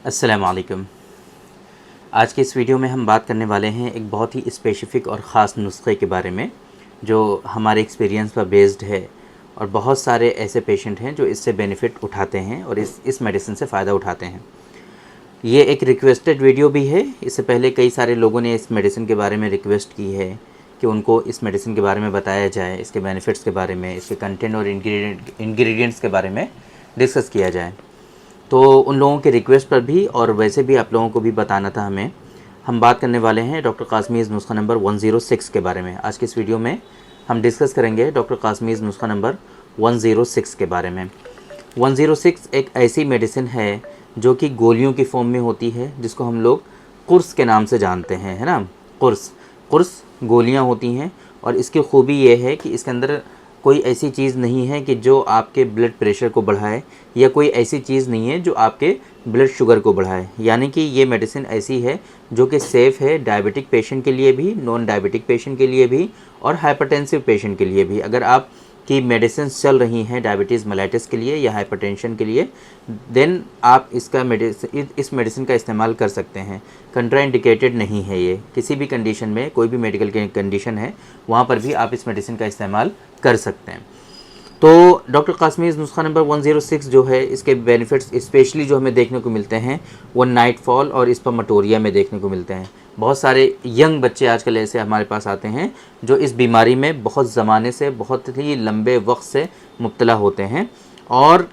अस्सलाम वालेकुम। आज के इस वीडियो में हम बात करने वाले हैं एक बहुत ही स्पेसिफ़िक और ख़ास नुस्खे के बारे में, जो हमारे एक्सपीरियंस पर बेस्ड है और बहुत सारे ऐसे पेशेंट हैं जो इससे बेनिफिट उठाते हैं और इस मेडिसिन से फ़ायदा उठाते हैं। ये एक रिक्वेस्टेड वीडियो भी है। इससे पहले कई सारे लोगों ने इस मेडिसिन के बारे में रिक्वेस्ट की है कि उनको इस मेडिसिन के बारे में बताया जाए, इसके बेनिफिट्स के बारे में, इसके कंटेंट और इंग्रेडिएंट्स के बारे में डिस्कस किया जाए। तो उन लोगों के रिक्वेस्ट पर भी और वैसे भी आप लोगों को भी बताना था हमें। हम बात करने वाले हैं डॉक्टर कासमीज़ नुस्खा नंबर 106 के बारे में। आज की इस वीडियो में हम डिस्कस करेंगे डॉक्टर कासमीज़ नुस्खा नंबर 106 के बारे में। 106 एक ऐसी मेडिसिन है जो कि गोलियों की फॉर्म में होती है, जिसको हम लोग कुर्स के नाम से जानते हैं, है ना। कुर्स गोलियाँ होती हैं और इसकी खूबी ये है कि इसके अंदर कोई ऐसी चीज़ नहीं है कि जो आपके ब्लड प्रेशर को बढ़ाए, या कोई ऐसी चीज़ नहीं है जो आपके ब्लड शुगर को बढ़ाए। यानी कि ये मेडिसिन ऐसी है जो कि सेफ़ है डायबिटिक पेशेंट के लिए भी, नॉन डायबिटिक पेशेंट के लिए भी और हाइपरटेंसिव पेशेंट के लिए भी। अगर आप की मेडिसिन चल रही हैं डायबिटीज़ मेलाइटिस के लिए या हाइपरटेंशन के लिए, देन आप इस मेडिसिन का इस्तेमाल कर सकते हैं। कंट्राइंडिकेटेड नहीं है ये, किसी भी कंडीशन में, कोई भी मेडिकल कंडीशन है वहाँ पर भी आप इस मेडिसिन का इस्तेमाल कर सकते हैं। तो डॉक्टर कासमीज़ नुस्खा नंबर 106 जो है, इसके बेनिफिट्स स्पेशली जो हमें देखने को मिलते हैं वो नाइटफॉल और स्पर्मेटोरिया में देखने को मिलते हैं। बहुत सारे यंग बच्चे आजकल ऐसे हमारे पास आते हैं जो इस बीमारी में बहुत ज़माने से, बहुत ही लंबे वक्त से मुब्तला होते हैं और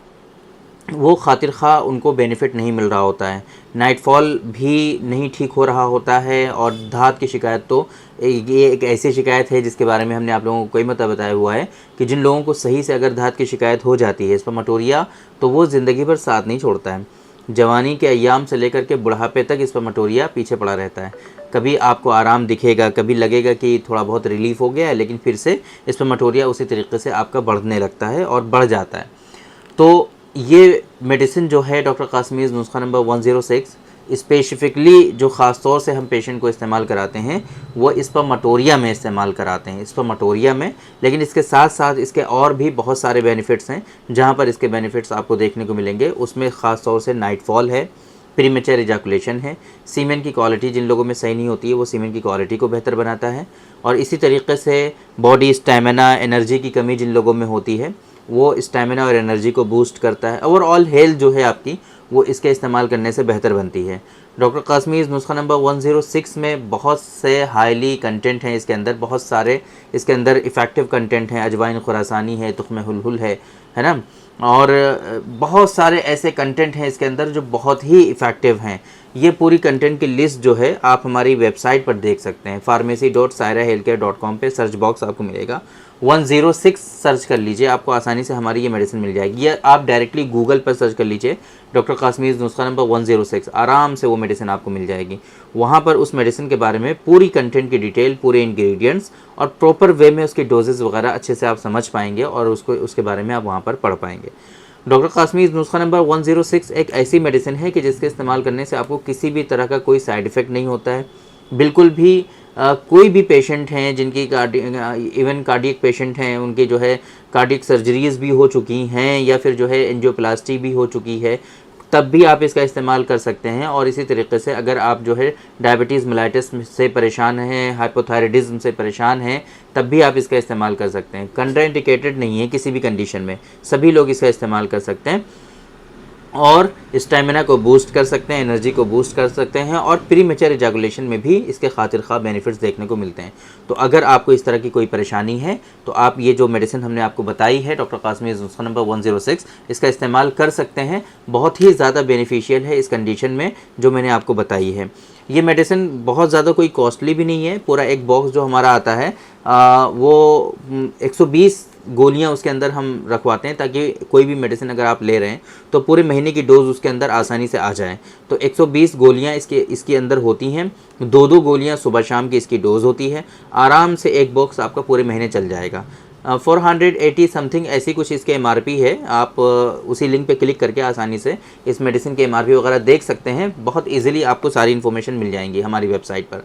वो खातिर खा उनको बेनिफिट नहीं मिल रहा होता है। नाइटफॉल भी नहीं ठीक हो रहा होता है और धात की शिकायत, तो ये एक ऐसी शिकायत है जिसके बारे में हमने आप लोगों को कई मरतबा बताया हुआ है कि जिन लोगों को सही से अगर धात की शिकायत हो जाती है, स्पर्मेटोरिया, तो वो ज़िंदगी भर साथ नहीं छोड़ता है। जवानी के अय्याम से लेकर के बुढ़ापे तक स्पर्मेटोरिया पीछे पड़ा रहता है। कभी आपको आराम दिखेगा, कभी लगेगा कि थोड़ा बहुत रिलीफ़ हो गया है, लेकिन फिर से स्पर्मेटोरिया उसी तरीके से आपका बढ़ने लगता है और बढ़ जाता है। तो ये मेडिसिन जो है डॉक्टर कासमीज़ नुस्खा नंबर 106 स्पेसिफ़िकली जो ख़ास तौर से हम पेशेंट को इस्तेमाल कराते हैं वो स्पर्मेटोरिया में इस्तेमाल कराते हैं, स्पर्मेटोरिया में। लेकिन इसके साथ साथ इसके और भी बहुत सारे बेनिफिट्स हैं जहाँ पर इसके बेनिफिट्स आपको देखने को मिलेंगे। उसमें ख़ास तौर से नाइटफॉल है, प्रीमेच्योर इजैकुलेशन है, सीमेन की क्वालिटी जिन लोगों में सही नहीं होती है वो सीमेन की क्वालिटी को बेहतर बनाता है, और इसी तरीके से बॉडी स्टैमिना, एनर्जी की कमी जिन लोगों में होती है वो स्टैमिना और एनर्जी को बूस्ट करता है। ओवरऑल हेल्थ जो है आपकी वो इसके इस्तेमाल करने से बेहतर बनती है। डॉक्टर कासमीज़ नुस्खा नंबर 106 में बहुत से हाईली कंटेंट हैं इसके अंदर, बहुत सारे इसके अंदर इफ़ेक्टिव कंटेंट हैं। अजवाइन खुरासानी है, तुख्म हुलहुल है ना, और बहुत सारे ऐसे कंटेंट हैं इसके अंदर जो बहुत ही इफ़ेक्टिव हैं। ये पूरी कंटेंट की लिस्ट जो है आप हमारी वेबसाइट पर देख सकते हैं, pharmacy.sairahealthcare.com पे सर्च बॉक्स आपको मिलेगा, 106 सर्च कर लीजिए, आपको आसानी से हमारी ये मेडिसिन मिल जाएगी। या आप डायरेक्टली गूगल पर सर्च कर लीजिए डॉक्टर कासमीज़ नुस्खा नंबर 106, आराम से वो मेडिसिन आपको मिल जाएगी। वहाँ पर उस मेडिसिन के बारे में पूरी कंटेंट की डिटेल, पूरे इंग्रेडिएंट्स और प्रॉपर वे में उसकी डोजेज़ वगैरह अच्छे से आप समझ पाएंगे और उसके बारे में आप वहाँ पर पढ़ पाएंगे। डॉक्टर कासमीज़ नुस्खा नंबर 106 एक ऐसी मेडिसिन है कि जिसके इस्तेमाल करने से आपको किसी भी तरह का कोई साइड इफ़ेक्ट नहीं होता है, बिल्कुल भी। कोई भी पेशेंट हैं जिनकी इवन कार्डियक पेशेंट हैं, उनकी जो है कार्डियक सर्जरीज़ भी हो चुकी हैं या फिर जो है एंजियोप्लास्टी भी हो चुकी है, तब भी आप इसका इस्तेमाल कर सकते हैं। और इसी तरीके से अगर आप जो है डायबिटीज़ मेलाइटिस से परेशान हैं, हाइपोथायराइडिज्म से परेशान हैं, तब भी आप इसका इस्तेमाल कर सकते हैं। कंट्राइंडिकेटेड नहीं है किसी भी कंडीशन में, सभी लोग इसका इस्तेमाल कर सकते हैं और स्टेमिना को बूस्ट कर सकते हैं, एनर्जी को बूस्ट कर सकते हैं, और प्रीमेच्योर इजैकुलेशन में भी इसके खातिर खा बेनिफिट्स देखने को मिलते हैं। तो अगर आपको इस तरह की कोई परेशानी है तो आप ये जो मेडिसिन हमने आपको बताई है डॉक्टर कासमीज़ नुस्खा नंबर 106, इसका इस्तेमाल कर सकते हैं। बहुत ही ज़्यादा बेनिफिशियल है इस कंडीशन में जो मैंने आपको बताई है। ये मेडिसिन बहुत ज़्यादा कोई कॉस्टली भी नहीं है। पूरा एक बॉक्स जो हमारा आता है वो 120 गोलियां उसके अंदर हम रखवाते हैं, ताकि कोई भी मेडिसिन अगर आप ले रहे हैं तो पूरे महीने की डोज उसके अंदर आसानी से आ जाए। तो 120 गोलियां इसके अंदर होती हैं, 2-2 गोलियां सुबह शाम की इसकी डोज होती है। आराम से एक बॉक्स आपका पूरे महीने चल जाएगा। 480 समथिंग ऐसी कुछ इसके MRP है। आप उसी लिंक पे क्लिक करके आसानी से इस मेडिसिन के MRP वगैरह देख सकते हैं। बहुत ईजिली आपको सारी इन्फॉर्मेशन मिल जाएंगी हमारी वेबसाइट पर।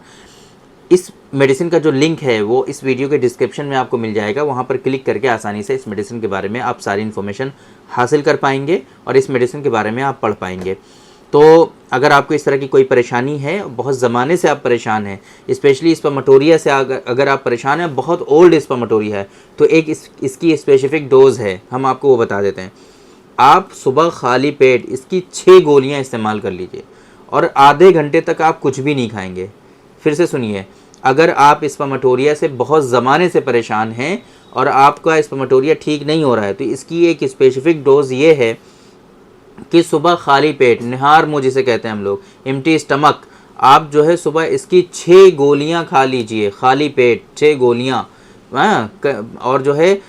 इस मेडिसिन का जो लिंक है वो इस वीडियो के डिस्क्रिप्शन में आपको मिल जाएगा। वहाँ पर क्लिक करके आसानी से इस मेडिसिन के बारे में आप सारी इन्फॉर्मेशन हासिल कर पाएंगे और इस मेडिसिन के बारे में आप पढ़ पाएंगे। तो अगर आपको इस तरह की कोई परेशानी है, बहुत ज़माने से आप परेशान हैं, स्पेशली स्पर्मेटोरिया से अगर आप परेशान हैं, बहुत ओल्ड स्पर्मेटोरिया है, तो एक इसकी स्पेसिफिक डोज़ है, हम आपको वो बता देते हैं। आप सुबह खाली पेट इसकी 6 गोलियां इस्तेमाल कर लीजिए और आधे घंटे तक आप कुछ भी नहीं खाएंगे। फिर से सुनिए, अगर आप स्पर्मेटोरिया से बहुत ज़माने से परेशान हैं और आपका स्पर्मेटोरिया ठीक नहीं हो रहा है, तो इसकी एक स्पेसिफिक डोज़ ये है कि सुबह खाली पेट, निहार मुँह जिसे कहते हैं हम लोग, एम्प्टी स्टमक, आप जो है सुबह इसकी 6 गोलियां खा लीजिए, खाली पेट 6 गोलियां। और जो है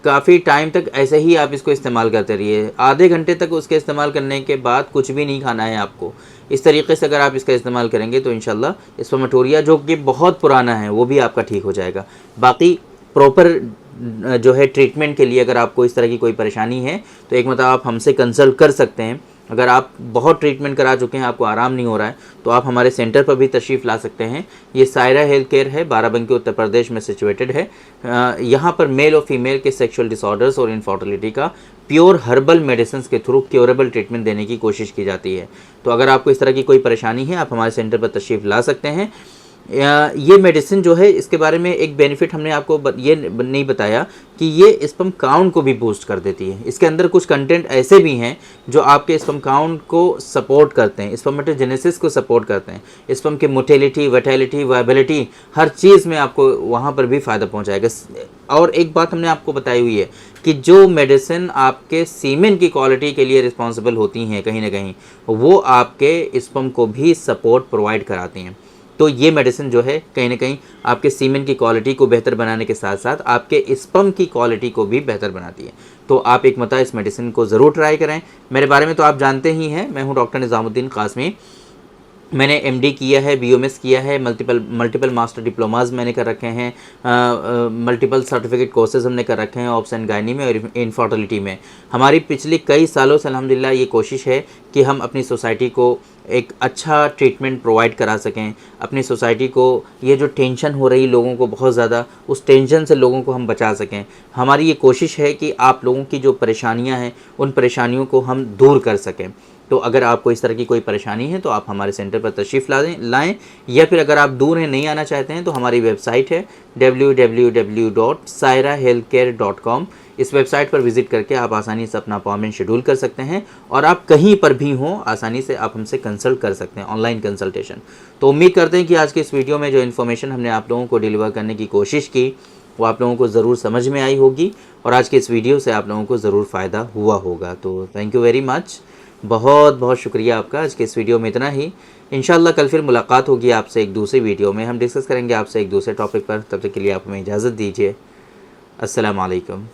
काफ़ी टाइम तक ऐसे ही आप इसको इस्तेमाल करते रहिए, आधे घंटे तक उसके इस्तेमाल करने के बाद कुछ भी नहीं खाना है आपको। इस तरीके से अगर आप इसका इस्तेमाल करेंगे तो इंशाल्लाह स्पर्मेटोरिया जो कि बहुत पुराना है वो भी आपका ठीक हो जाएगा। बाकी प्रॉपर जो है ट्रीटमेंट के लिए अगर आपको इस तरह की कोई परेशानी है तो एक मतलब आप हमसे कंसल्ट कर सकते हैं। अगर आप बहुत ट्रीटमेंट करा चुके हैं, आपको आराम नहीं हो रहा है, तो आप हमारे सेंटर पर भी तशरीफ़ ला सकते हैं। ये सायरा हेल्थ केयर है, बाराबंकी उत्तर प्रदेश में सिचुएटेड है। यहाँ पर मेल और फीमेल के सेक्सुअल डिसऑर्डर्स और इनफर्टिलिटी का प्योर हर्बल मेडिसिन के थ्रू क्योरेबल ट्रीटमेंट देने की कोशिश की जाती है। तो अगर आपको इस तरह की कोई परेशानी है, आप हमारे सेंटर पर तशरीफ़ ला सकते हैं। ये मेडिसिन जो है, इसके बारे में एक बेनिफिट हमने आपको ये नहीं बताया कि ये स्पर्म काउंट को भी बूस्ट कर देती है। इसके अंदर कुछ कंटेंट ऐसे भी हैं जो आपके स्पर्म काउंट को सपोर्ट करते हैं, स्पर्मेटोजेनेसिस को सपोर्ट करते हैं, स्पर्म की मोटिलिटी, विटैलिटी, वायबिलिटी, हर चीज़ में आपको वहाँ पर भी फ़ायदा पहुँचाएगा। और एक बात हमने आपको बताई हुई है कि जो मेडिसिन आपके सीमेन की क्वालिटी के लिए रिस्पॉन्सिबल होती हैं कहीं ना कहीं, वो आपके स्पर्म को भी सपोर्ट प्रोवाइड कराती हैं। तो ये मेडिसिन जो है कहीं ना कहीं आपके सीमेन की क्वालिटी को बेहतर बनाने के साथ साथ आपके स्पर्म की क्वालिटी को भी बेहतर बनाती है। तो आप एक मता इस मेडिसिन को ज़रूर ट्राई करें। मेरे बारे में तो आप जानते ही हैं, मैं हूं डॉक्टर निज़ामुद्दीन कासमी। मैंने एमडी किया है, बीओएमएस किया है, मल्टीपल मास्टर डिप्लोमाज मैंने कर रखे हैं, मल्टीपल सर्टिफिकेट कोर्सेज हमने कर रखे हैं ऑब्स एंड गायनी में और इनफर्टिलिटी में। हमारी पिछले कई सालों से अल्हम्दुलिल्लाह ये कोशिश है कि हम अपनी सोसाइटी को एक अच्छा ट्रीटमेंट प्रोवाइड करा सकें। अपनी सोसाइटी को ये जो टेंशन हो रही लोगों को बहुत ज़्यादा, उस टेंशन से लोगों को हम बचा सकें। हमारी ये कोशिश है कि आप लोगों की जो परेशानियां हैं उन परेशानियों को हम दूर कर सकें। तो अगर आपको इस तरह की कोई परेशानी है तो आप हमारे सेंटर पर तशरीफ़ लाएँ, या फिर अगर आप दूर हैं, नहीं आना चाहते हैं, तो हमारी वेबसाइट है www.sairahealthcare.com। इस वेबसाइट पर विज़िट करके आप आसानी से अपना अपॉइंटमेंट शेड्यूल कर सकते हैं और आप कहीं पर भी हों आसानी से आप हमसे कंसल्ट कर सकते हैं, ऑनलाइन कंसल्टेशन। तो उम्मीद करते हैं कि आज के इस वीडियो में जो इन्फॉर्मेशन हमने आप लोगों को डिलीवर करने की कोशिश की वो आप लोगों को ज़रूर समझ में आई होगी और आज के इस वीडियो से आप लोगों को ज़रूर फ़ायदा हुआ होगा। तो थैंक यू वेरी मच, बहुत बहुत शुक्रिया आपका। आज के इस वीडियो में इतना ही। इंशाल्लाह कल फिर मुलाकात होगी आपसे एक दूसरी वीडियो में, हम डिस्कस करेंगे आपसे एक दूसरे टॉपिक पर। तब तक के लिए आप हमें इजाज़त दीजिए। अस्सलाम वालेकुम।